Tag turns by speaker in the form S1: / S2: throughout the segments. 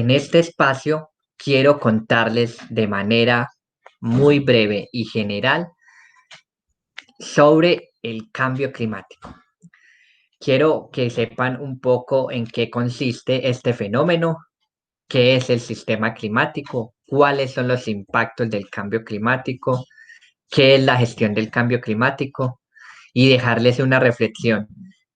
S1: en este espacio quiero contarles de manera muy breve y general sobre el cambio climático. Quiero que sepan un poco en qué consiste este fenómeno, qué es el sistema climático, cuáles son los impactos del cambio climático, qué es la gestión del cambio climático y dejarles una reflexión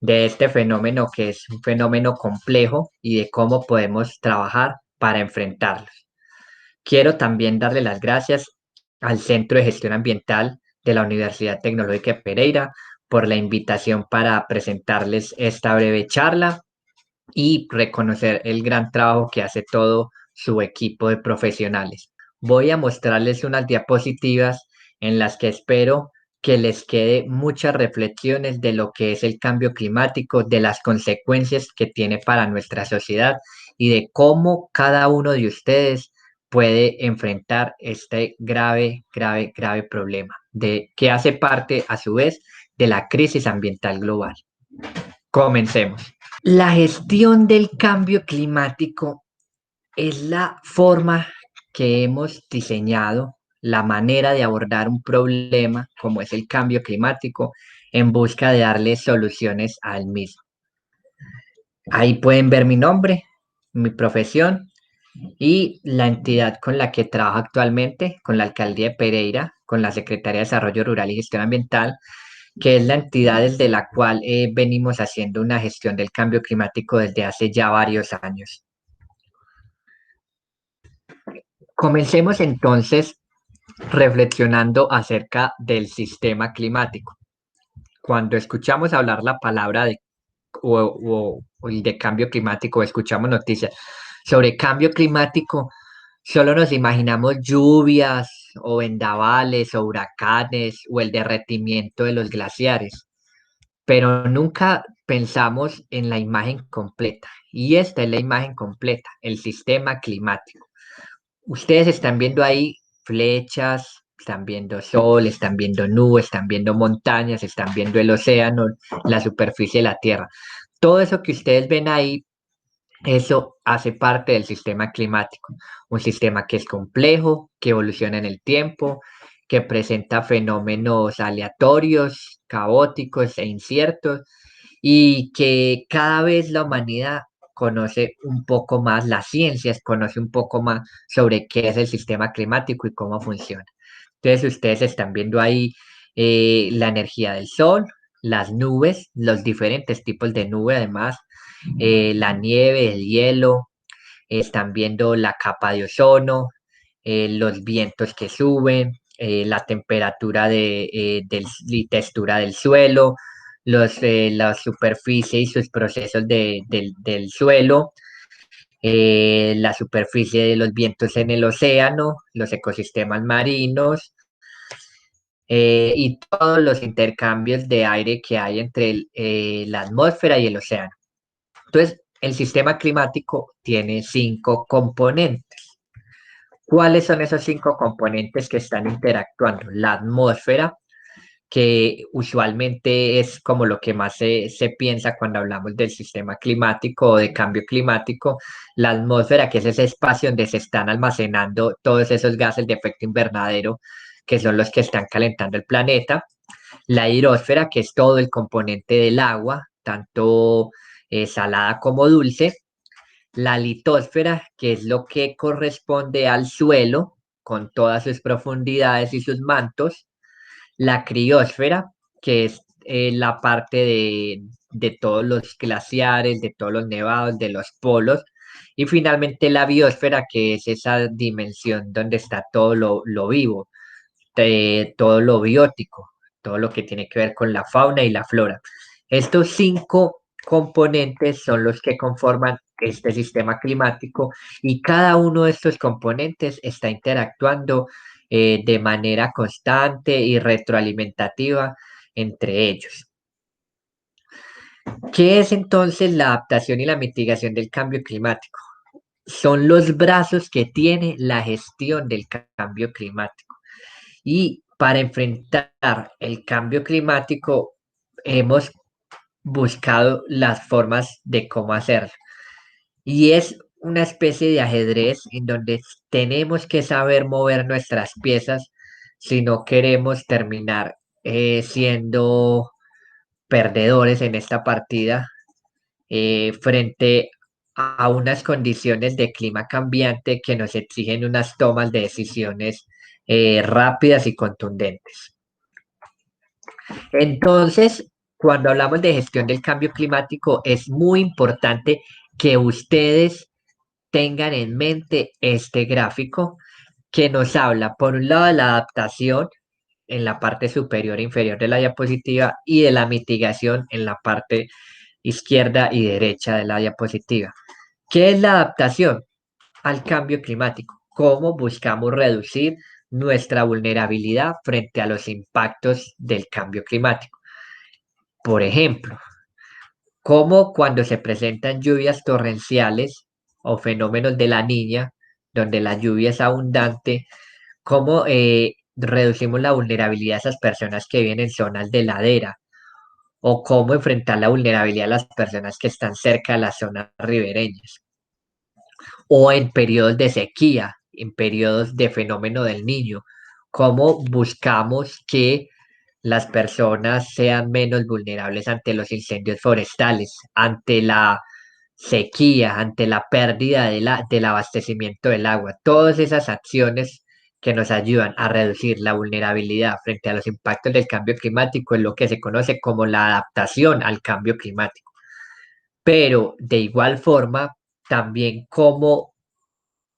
S1: de este fenómeno que es un fenómeno complejo y de cómo podemos trabajar para enfrentarlo. Quiero también darle las gracias al Centro de Gestión Ambiental de la Universidad Tecnológica de Pereira por la invitación para presentarles esta breve charla y reconocer el gran trabajo que hace todo su equipo de profesionales. Voy a mostrarles unas diapositivas en las que espero que les quede muchas reflexiones de lo que es el cambio climático, de las consecuencias que tiene para nuestra sociedad y de cómo cada uno de ustedes puede enfrentar este grave problema, de que hace parte a su vez de la crisis ambiental global. Comencemos. La gestión del cambio climático es la forma que hemos diseñado, la manera de abordar un problema como es el cambio climático en busca de darle soluciones al mismo. Ahí pueden ver mi nombre, mi profesión y la entidad con la que trabajo actualmente, con la Alcaldía de Pereira, con la Secretaría de Desarrollo Rural y Gestión Ambiental, que es la entidad desde la cual venimos haciendo una gestión del cambio climático desde hace ya varios años. Comencemos entonces reflexionando acerca del sistema climático. Cuando escuchamos hablar la palabra o de cambio climático, escuchamos noticias sobre cambio climático, solo nos imaginamos lluvias o vendavales o huracanes o el derretimiento de los glaciares, pero nunca pensamos en la imagen completa. Y esta es la imagen completa, el sistema climático. Ustedes están viendo ahí flechas, están viendo sol, están viendo nubes, están viendo montañas, están viendo el océano, la superficie de la Tierra. Todo eso que ustedes ven ahí, eso hace parte del sistema climático. Un sistema que es complejo, que evoluciona en el tiempo, que presenta fenómenos aleatorios, caóticos e inciertos, y que cada vez la humanidad conoce un poco más, las ciencias conoce un poco más sobre qué es el sistema climático y cómo funciona. Entonces ustedes están viendo ahí la energía del sol, las nubes, los diferentes tipos de nube además, la nieve, el hielo, están viendo la capa de ozono, los vientos que suben, la temperatura y textura del suelo, la superficie y sus procesos del suelo, la superficie de los vientos en el océano, los ecosistemas marinos y todos los intercambios de aire que hay entre la atmósfera y el océano. Entonces, el sistema climático tiene 5 componentes. ¿Cuáles son esos 5 componentes que están interactuando? La atmósfera, que usualmente es como lo que más se piensa cuando hablamos del sistema climático o de cambio climático. La atmósfera, que es ese espacio donde se están almacenando todos esos gases de efecto invernadero, que son los que están calentando el planeta. La hidrosfera, que es todo el componente del agua, tanto salada como dulce. La litosfera, que es lo que corresponde al suelo, con todas sus profundidades y sus mantos. La criosfera, que es la parte de todos los glaciares, de todos los nevados, de los polos. Y finalmente la biosfera, que es esa dimensión donde está todo lo vivo, todo lo biótico, todo lo que tiene que ver con la fauna y la flora. Estos 5 componentes son los que conforman este sistema climático y cada uno de estos componentes está interactuando de manera constante y retroalimentativa entre ellos. ¿Qué es entonces la adaptación y la mitigación del cambio climático? Son los brazos que tiene la gestión del cambio climático. Y para enfrentar el cambio climático hemos buscado las formas de cómo hacerlo. Y es una especie de ajedrez en donde tenemos que saber mover nuestras piezas si no queremos terminar siendo perdedores en esta partida frente a unas condiciones de clima cambiante que nos exigen unas tomas de decisiones rápidas y contundentes. Entonces, cuando hablamos de gestión del cambio climático, es muy importante que ustedes tengan en mente este gráfico que nos habla, por un lado, de la adaptación en la parte superior e inferior de la diapositiva y de la mitigación en la parte izquierda y derecha de la diapositiva. ¿Qué es la adaptación al cambio climático? ¿Cómo buscamos reducir nuestra vulnerabilidad frente a los impactos del cambio climático? Por ejemplo, cómo cuando se presentan lluvias torrenciales o fenómenos de la niña, donde la lluvia es abundante, cómo reducimos la vulnerabilidad de esas personas que viven en zonas de ladera o cómo enfrentar la vulnerabilidad de las personas que están cerca de las zonas ribereñas o en periodos de sequía, en periodos de fenómeno del niño, cómo buscamos que las personas sean menos vulnerables ante los incendios forestales, ante la sequía, ante la pérdida del abastecimiento del agua. Todas esas acciones que nos ayudan a reducir la vulnerabilidad frente a los impactos del cambio climático es lo que se conoce como la adaptación al cambio climático. Pero de igual forma, también cómo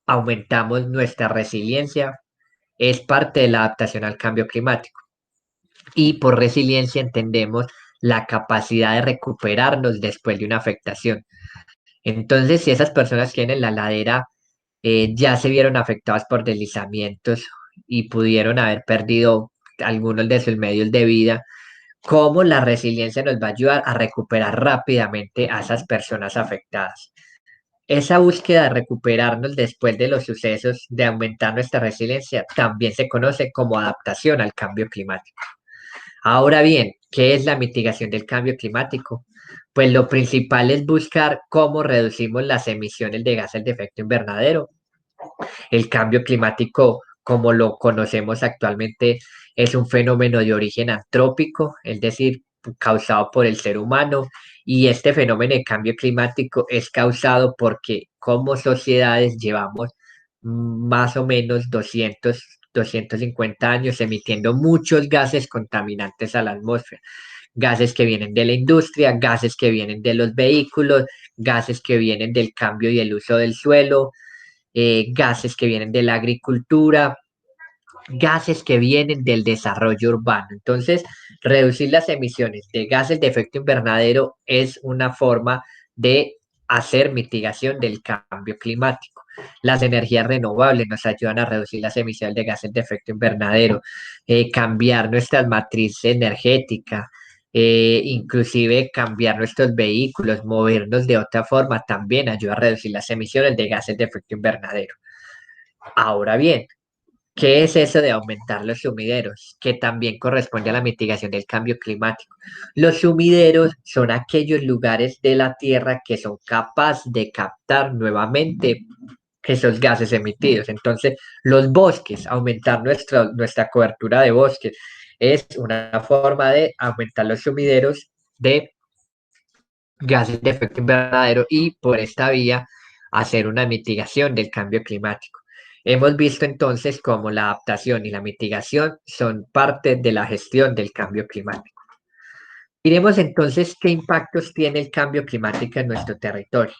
S1: aumentamos nuestra resiliencia es parte de la adaptación al cambio climático. Y por resiliencia entendemos la capacidad de recuperarnos después de una afectación. Entonces, si esas personas que tienen la ladera ya se vieron afectadas por deslizamientos y pudieron haber perdido algunos de sus medios de vida, ¿cómo la resiliencia nos va a ayudar a recuperar rápidamente a esas personas afectadas? Esa búsqueda de recuperarnos después de los sucesos, de aumentar nuestra resiliencia, también se conoce como adaptación al cambio climático. Ahora bien, ¿qué es la mitigación del cambio climático? Pues lo principal es buscar cómo reducimos las emisiones de gases de efecto invernadero. El cambio climático, como lo conocemos actualmente, es un fenómeno de origen antrópico, es decir, causado por el ser humano. Y este fenómeno de cambio climático es causado porque como sociedades llevamos más o menos 250 años emitiendo muchos gases contaminantes a la atmósfera. Gases que vienen de la industria, gases que vienen de los vehículos, gases que vienen del cambio y el uso del suelo, gases que vienen de la agricultura, gases que vienen del desarrollo urbano. Entonces, reducir las emisiones de gases de efecto invernadero es una forma de hacer mitigación del cambio climático. Las energías renovables nos ayudan a reducir las emisiones de gases de efecto invernadero, cambiar nuestra matriz energética, inclusive cambiar nuestros vehículos, movernos de otra forma, también ayuda a reducir las emisiones de gases de efecto invernadero. Ahora bien, ¿qué es eso de aumentar los sumideros? Que también corresponde a la mitigación del cambio climático. Los sumideros son aquellos lugares de la Tierra que son capaces de captar nuevamente esos gases emitidos. Entonces, los bosques, aumentar nuestra cobertura de bosques, es una forma de aumentar los sumideros de gases de efecto invernadero y por esta vía hacer una mitigación del cambio climático. Hemos visto entonces cómo la adaptación y la mitigación son parte de la gestión del cambio climático. Miremos entonces qué impactos tiene el cambio climático en nuestro territorio.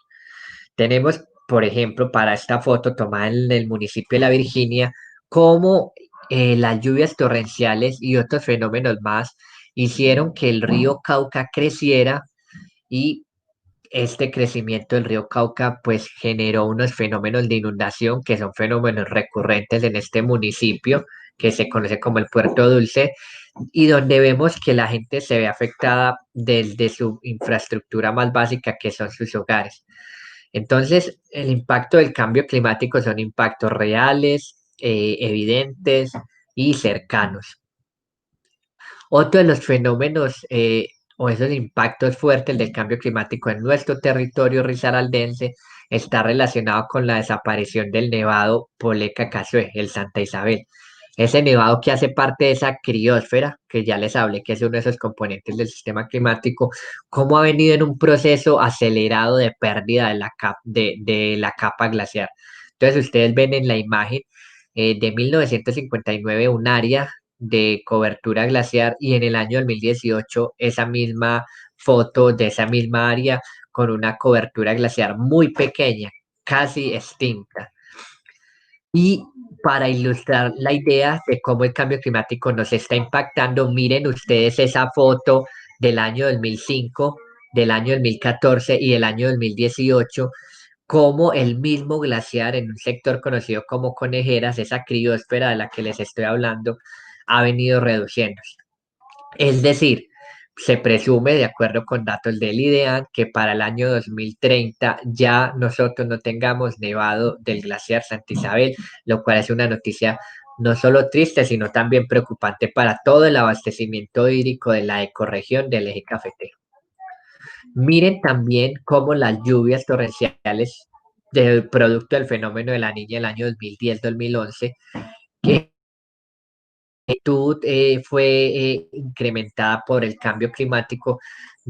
S1: Tenemos, por ejemplo, para esta foto tomada en el municipio de La Virginia, cómo las lluvias torrenciales y otros fenómenos más hicieron que el río Cauca creciera y este crecimiento del río Cauca pues generó unos fenómenos de inundación que son fenómenos recurrentes en este municipio que se conoce como el Puerto Dulce y donde vemos que la gente se ve afectada desde su infraestructura más básica que son sus hogares. Entonces, el impacto del cambio climático son impactos reales, evidentes y cercanos. Otro de los fenómenos o esos impactos fuertes del cambio climático en nuestro territorio risaraldense está relacionado con la desaparición del nevado Poleca-Casué, el Santa Isabel. Ese nevado que hace parte de esa criósfera, que ya les hablé que es uno de esos componentes del sistema climático, cómo ha venido en un proceso acelerado de pérdida de la capa glaciar. Entonces ustedes ven en la imagen de 1959 un área de cobertura glaciar y en el año 2018 esa misma foto de esa misma área con una cobertura glaciar muy pequeña, casi extinta. Y para ilustrar la idea de cómo el cambio climático nos está impactando, miren ustedes esa foto del año 2005, del año 2014 y del año 2018, cómo el mismo glaciar en un sector conocido como Conejeras, esa criósfera de la que les estoy hablando, ha venido reduciéndose. Es decir, se presume, de acuerdo con datos del IDEAN, que para el año 2030 ya nosotros no tengamos nevado del glaciar Santa Isabel, lo cual es una noticia no solo triste, sino también preocupante para todo el abastecimiento hídrico de la ecorregión del eje cafetero. Miren también cómo las lluvias torrenciales del producto del fenómeno de la niña del año 2010-2011, que fue incrementada por el cambio climático,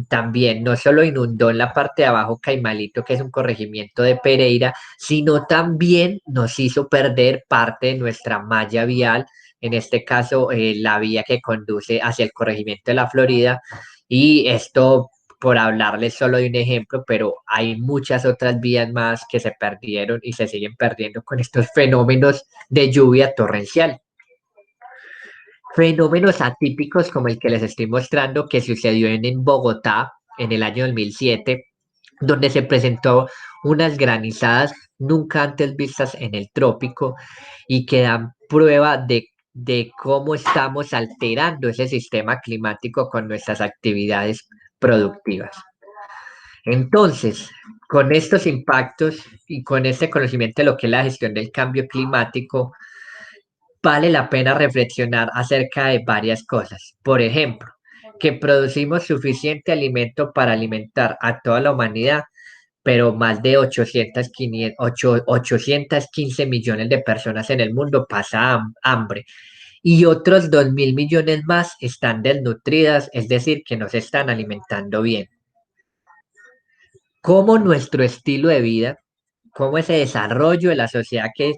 S1: también no solo inundó en la parte de abajo Caimalito, que es un corregimiento de Pereira, sino también nos hizo perder parte de nuestra malla vial, en este caso la vía que conduce hacia el corregimiento de la Florida, y esto por hablarles solo de un ejemplo, pero hay muchas otras vías más que se perdieron y se siguen perdiendo con estos fenómenos de lluvia torrencial. Fenómenos atípicos como el que les estoy mostrando que sucedió en Bogotá en el año 2007, donde se presentó unas granizadas nunca antes vistas en el trópico y que dan prueba de cómo estamos alterando ese sistema climático con nuestras actividades productivas. Entonces, con estos impactos y con este conocimiento de lo que es la gestión del cambio climático, vale la pena reflexionar acerca de varias cosas. Por ejemplo, que producimos suficiente alimento para alimentar a toda la humanidad, pero más de 815 millones de personas en el mundo pasan hambre y otros 2.000 millones más están desnutridas, es decir, que no se están alimentando bien. Cómo nuestro estilo de vida, cómo ese desarrollo de la sociedad que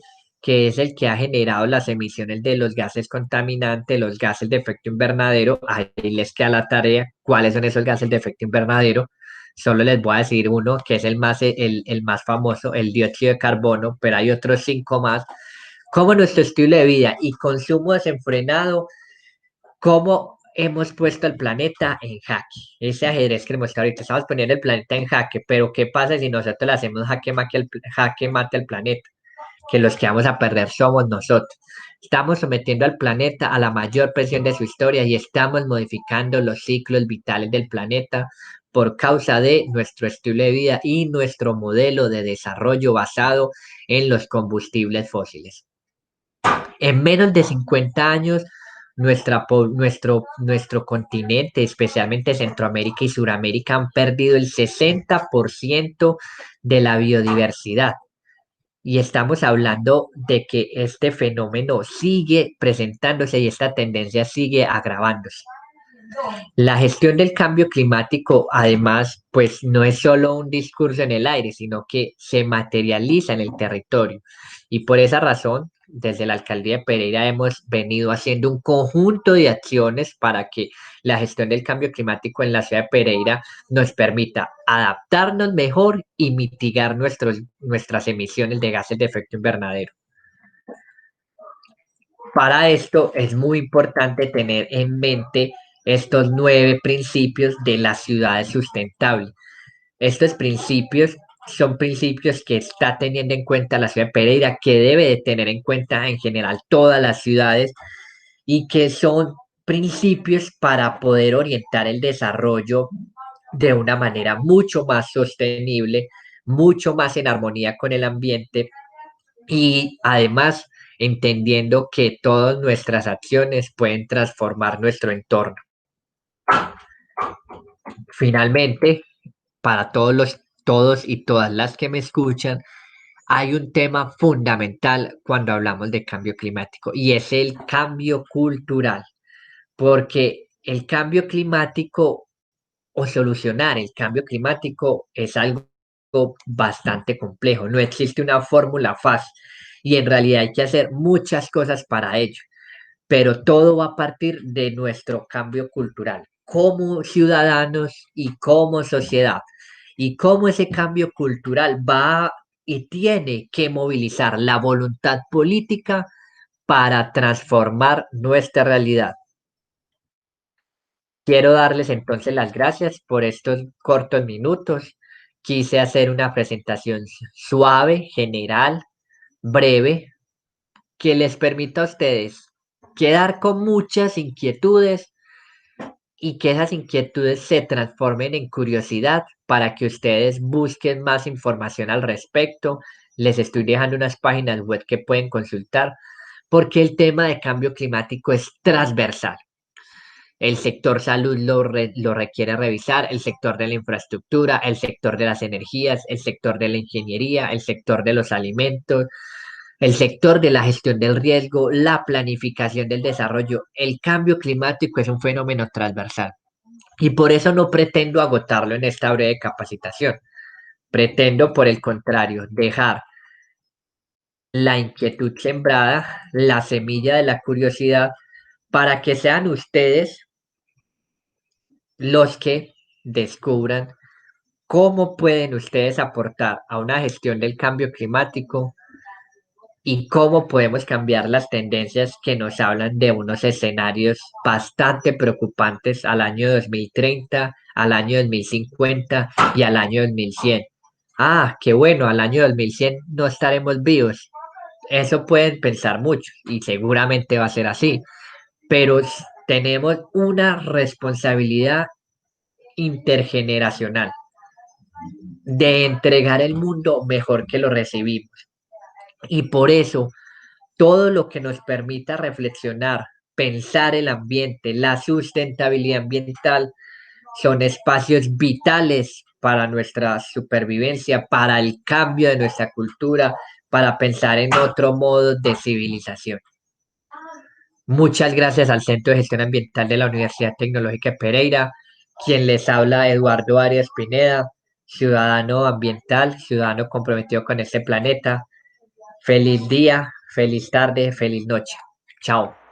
S1: es el que ha generado las emisiones de los gases contaminantes, los gases de efecto invernadero, ahí les queda la tarea, cuáles son esos gases de efecto invernadero. Solo les voy a decir uno que es el más famoso, el dióxido de carbono, pero hay otros 5 más. Cómo nuestro estilo de vida y consumo desenfrenado, cómo hemos puesto el planeta en jaque. Ese ajedrez que les muestro ahorita, estamos poniendo el planeta en jaque, pero ¿qué pasa si nosotros le hacemos jaque mate al planeta? Que los que vamos a perder somos nosotros. Estamos sometiendo al planeta a la mayor presión de su historia y estamos modificando los ciclos vitales del planeta por causa de nuestro estilo de vida y nuestro modelo de desarrollo basado en los combustibles fósiles. En menos de 50 años, nuestro continente, especialmente Centroamérica y Suramérica, han perdido el 60% de la biodiversidad. Y estamos hablando de que este fenómeno sigue presentándose y esta tendencia sigue agravándose. La gestión del cambio climático, además, pues no es solo un discurso en el aire, sino que se materializa en el territorio. Y por esa razón, desde la alcaldía de Pereira hemos venido haciendo un conjunto de acciones para que la gestión del cambio climático en la ciudad de Pereira nos permita adaptarnos mejor y mitigar nuestras emisiones de gases de efecto invernadero. Para esto es muy importante tener en mente estos 9 principios de las ciudades sustentables. Estos principios son principios que está teniendo en cuenta la ciudad de Pereira, que debe de tener en cuenta en general todas las ciudades y que son principios para poder orientar el desarrollo de una manera mucho más sostenible, mucho más en armonía con el ambiente y además entendiendo que todas nuestras acciones pueden transformar nuestro entorno. Finalmente, para todos y todas las que me escuchan, hay un tema fundamental cuando hablamos de cambio climático y es el cambio cultural, porque el cambio climático o solucionar el cambio climático es algo bastante complejo. No existe una fórmula fácil y en realidad hay que hacer muchas cosas para ello, pero todo va a partir de nuestro cambio cultural como ciudadanos y como sociedad. Y cómo ese cambio cultural va y tiene que movilizar la voluntad política para transformar nuestra realidad. Quiero darles entonces las gracias por estos cortos minutos. Quise hacer una presentación suave, general, breve, que les permita a ustedes quedar con muchas inquietudes y que esas inquietudes se transformen en curiosidad para que ustedes busquen más información al respecto. Les estoy dejando unas páginas web que pueden consultar porque el tema de cambio climático es transversal. El sector salud lo requiere revisar, el sector de la infraestructura, el sector de las energías, el sector de la ingeniería, el sector de los alimentos, el sector de la gestión del riesgo, la planificación del desarrollo. El cambio climático es un fenómeno transversal y por eso no pretendo agotarlo en esta breve capacitación. Pretendo, por el contrario, dejar la inquietud sembrada, la semilla de la curiosidad, para que sean ustedes los que descubran cómo pueden ustedes aportar a una gestión del cambio climático y cómo podemos cambiar las tendencias que nos hablan de unos escenarios bastante preocupantes al año 2030, al año 2050 y al año 2100. Ah, qué bueno, al año 2100 no estaremos vivos. Eso pueden pensar muchos y seguramente va a ser así, pero tenemos una responsabilidad intergeneracional de entregar el mundo mejor que lo recibimos. Y por eso, todo lo que nos permita reflexionar, pensar el ambiente, la sustentabilidad ambiental, son espacios vitales para nuestra supervivencia, para el cambio de nuestra cultura, para pensar en otro modo de civilización. Muchas gracias al Centro de Gestión Ambiental de la Universidad Tecnológica de Pereira, quien les habla Eduardo Arias Pineda, ciudadano ambiental, ciudadano comprometido con este planeta. Feliz día, feliz tarde, feliz noche. Chao.